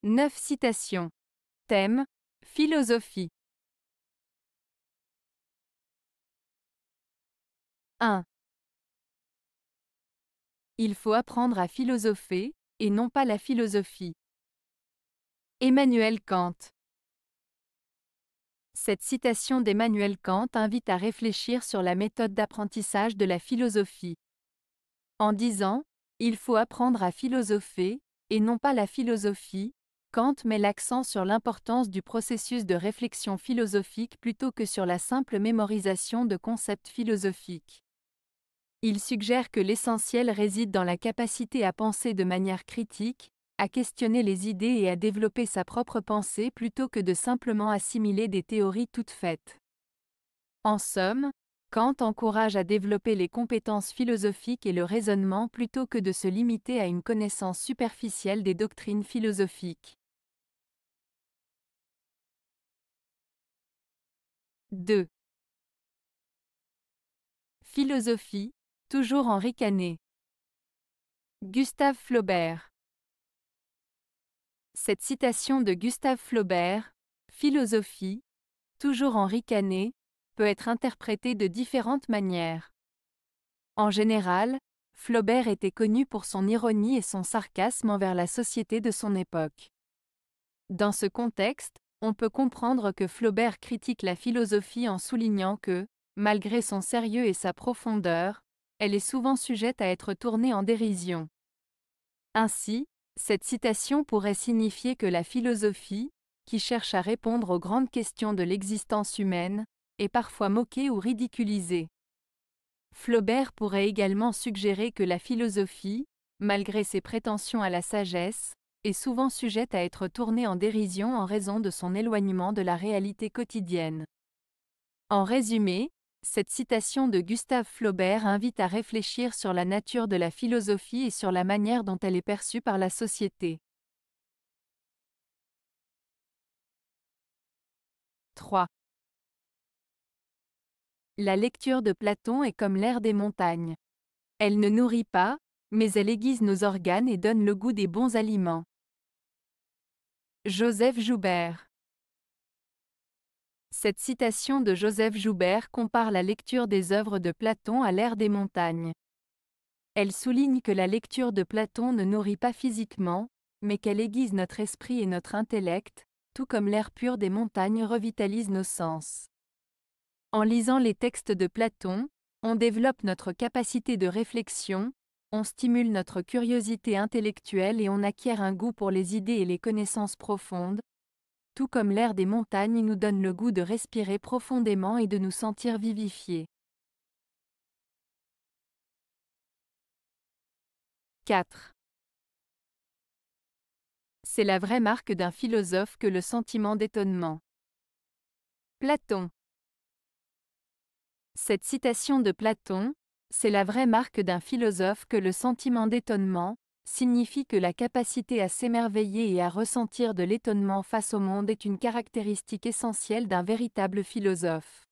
9 citations. Thème: philosophie. 1. Il faut apprendre à philosopher, et non pas la philosophie. Emmanuel Kant. Cette citation d'Emmanuel Kant invite à réfléchir sur la méthode d'apprentissage de la philosophie. En disant « Il faut apprendre à philosopher, et non pas la philosophie », Kant met l'accent sur l'importance du processus de réflexion philosophique plutôt que sur la simple mémorisation de concepts philosophiques. Il suggère que l'essentiel réside dans la capacité à penser de manière critique, à questionner les idées et à développer sa propre pensée plutôt que de simplement assimiler des théories toutes faites. En somme, Kant encourage à développer les compétences philosophiques et le raisonnement plutôt que de se limiter à une connaissance superficielle des doctrines philosophiques. 2. Philosophie, toujours en ricaner. Gustave Flaubert. Cette citation de Gustave Flaubert, « Philosophie, toujours en ricaner », peut être interprétée de différentes manières. En général, Flaubert était connu pour son ironie et son sarcasme envers la société de son époque. Dans ce contexte, on peut comprendre que Flaubert critique la philosophie en soulignant que, malgré son sérieux et sa profondeur, elle est souvent sujette à être tournée en dérision. Ainsi, cette citation pourrait signifier que la philosophie, qui cherche à répondre aux grandes questions de l'existence humaine, est parfois moquée ou ridiculisée. Flaubert pourrait également suggérer que la philosophie, malgré ses prétentions à la sagesse, est souvent sujette à être tournée en dérision en raison de son éloignement de la réalité quotidienne. En résumé, cette citation de Gustave Flaubert invite à réfléchir sur la nature de la philosophie et sur la manière dont elle est perçue par la société. 3. La lecture de Platon est comme l'air des montagnes. Elle ne nourrit pas, mais elle aiguise nos organes et donne le goût des bons aliments. Joseph Joubert. Cette citation de Joseph Joubert compare la lecture des œuvres de Platon à l'air des montagnes. Elle souligne que la lecture de Platon ne nourrit pas physiquement, mais qu'elle aiguise notre esprit et notre intellect, tout comme l'air pur des montagnes revitalise nos sens. En lisant les textes de Platon, on développe notre capacité de réflexion, on stimule notre curiosité intellectuelle et on acquiert un goût pour les idées et les connaissances profondes, tout comme l'air des montagnes nous donne le goût de respirer profondément et de nous sentir vivifiés. 4. C'est la vraie marque d'un philosophe que le sentiment d'étonnement. Platon. Cette citation de Platon, « C'est la vraie marque d'un philosophe que le sentiment d'étonnement », signifie que la capacité à s'émerveiller et à ressentir de l'étonnement face au monde est une caractéristique essentielle d'un véritable philosophe.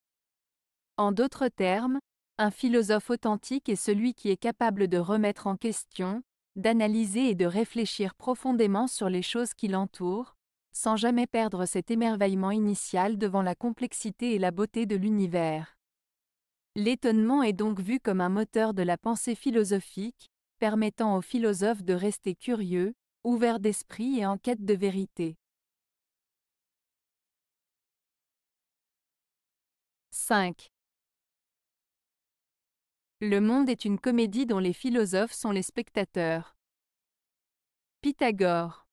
En d'autres termes, un philosophe authentique est celui qui est capable de remettre en question, d'analyser et de réfléchir profondément sur les choses qui l'entourent, sans jamais perdre cet émerveillement initial devant la complexité et la beauté de l'univers. L'étonnement est donc vu comme un moteur de la pensée philosophique, permettant aux philosophes de rester curieux, ouverts d'esprit et en quête de vérité. 5. Le monde est une comédie dont les philosophes sont les spectateurs. Pythagore.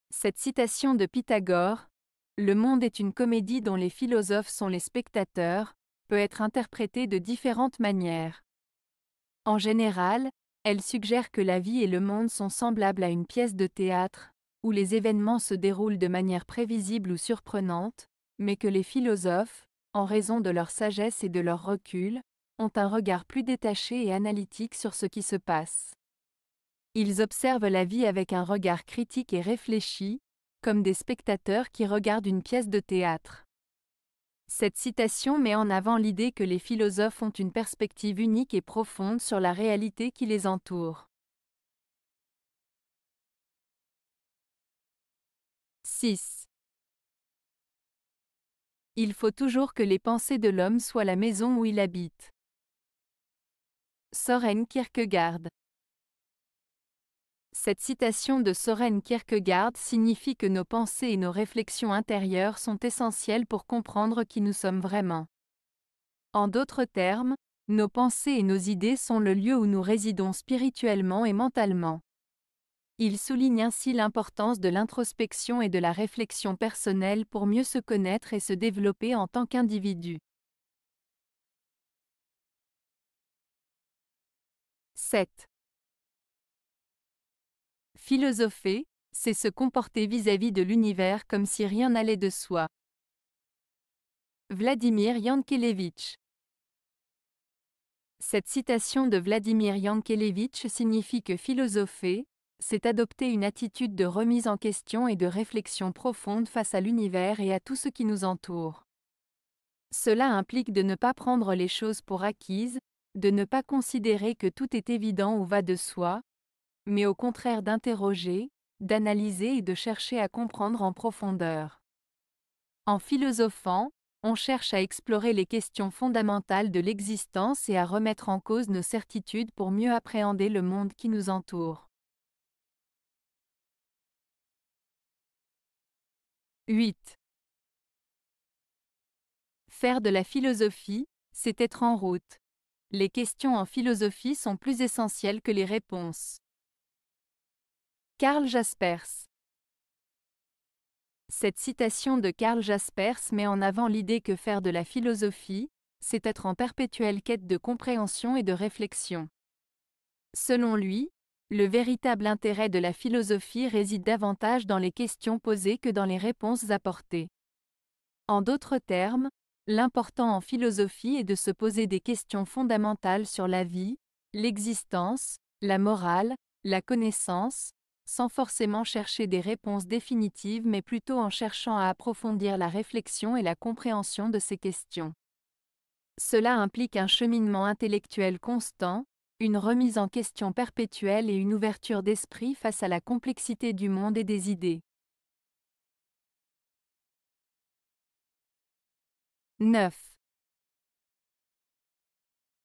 Cette citation de Pythagore, « Le monde est une comédie dont les philosophes sont les spectateurs », peut être interprétée de différentes manières. En général, elle suggère que la vie et le monde sont semblables à une pièce de théâtre, où les événements se déroulent de manière prévisible ou surprenante, mais que les philosophes, en raison de leur sagesse et de leur recul, ont un regard plus détaché et analytique sur ce qui se passe. Ils observent la vie avec un regard critique et réfléchi, comme des spectateurs qui regardent une pièce de théâtre. Cette citation met en avant l'idée que les philosophes ont une perspective unique et profonde sur la réalité qui les entoure. 6. Il faut toujours que les pensées de l'homme soient la maison où il habite. Søren Kierkegaard. Cette citation de Søren Kierkegaard signifie que nos pensées et nos réflexions intérieures sont essentielles pour comprendre qui nous sommes vraiment. En d'autres termes, nos pensées et nos idées sont le lieu où nous résidons spirituellement et mentalement. Il souligne ainsi l'importance de l'introspection et de la réflexion personnelle pour mieux se connaître et se développer en tant qu'individu. 7. Philosopher, c'est se comporter vis-à-vis de l'univers comme si rien n'allait de soi. Vladimir Yankelevitch. Cette citation de Vladimir Yankelevitch signifie que philosopher, c'est adopter une attitude de remise en question et de réflexion profonde face à l'univers et à tout ce qui nous entoure. Cela implique de ne pas prendre les choses pour acquises, de ne pas considérer que tout est évident ou va de soi, mais au contraire d'interroger, d'analyser et de chercher à comprendre en profondeur. En philosophant, on cherche à explorer les questions fondamentales de l'existence et à remettre en cause nos certitudes pour mieux appréhender le monde qui nous entoure. 8. Faire de la philosophie, c'est être en route. Les questions en philosophie sont plus essentielles que les réponses. Karl Jaspers. Cette citation de Karl Jaspers met en avant l'idée que faire de la philosophie, c'est être en perpétuelle quête de compréhension et de réflexion. Selon lui, le véritable intérêt de la philosophie réside davantage dans les questions posées que dans les réponses apportées. En d'autres termes, l'important en philosophie est de se poser des questions fondamentales sur la vie, l'existence, la morale, la connaissance, sans forcément chercher des réponses définitives mais plutôt en cherchant à approfondir la réflexion et la compréhension de ces questions. Cela implique un cheminement intellectuel constant, une remise en question perpétuelle et une ouverture d'esprit face à la complexité du monde et des idées. 9.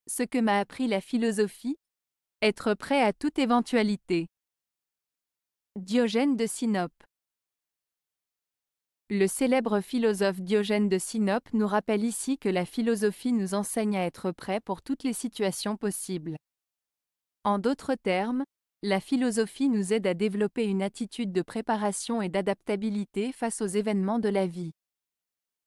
Ce que m'a appris la philosophie? Être prêt à toute éventualité. Diogène de Sinope. Le célèbre philosophe Diogène de Sinope nous rappelle ici que la philosophie nous enseigne à être prêt pour toutes les situations possibles. En d'autres termes, la philosophie nous aide à développer une attitude de préparation et d'adaptabilité face aux événements de la vie.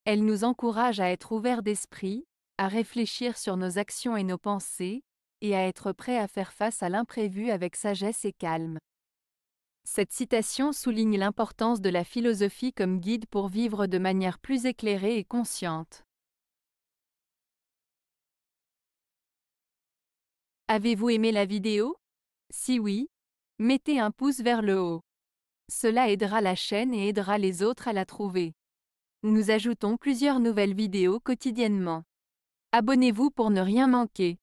Elle nous encourage à être ouverts d'esprit, à réfléchir sur nos actions et nos pensées, et à être prêts à faire face à l'imprévu avec sagesse et calme. Cette citation souligne l'importance de la philosophie comme guide pour vivre de manière plus éclairée et consciente. Avez-vous aimé la vidéo? Si oui, mettez un pouce vers le haut. Cela aidera la chaîne et aidera les autres à la trouver. Nous ajoutons plusieurs nouvelles vidéos quotidiennement. Abonnez-vous pour ne rien manquer.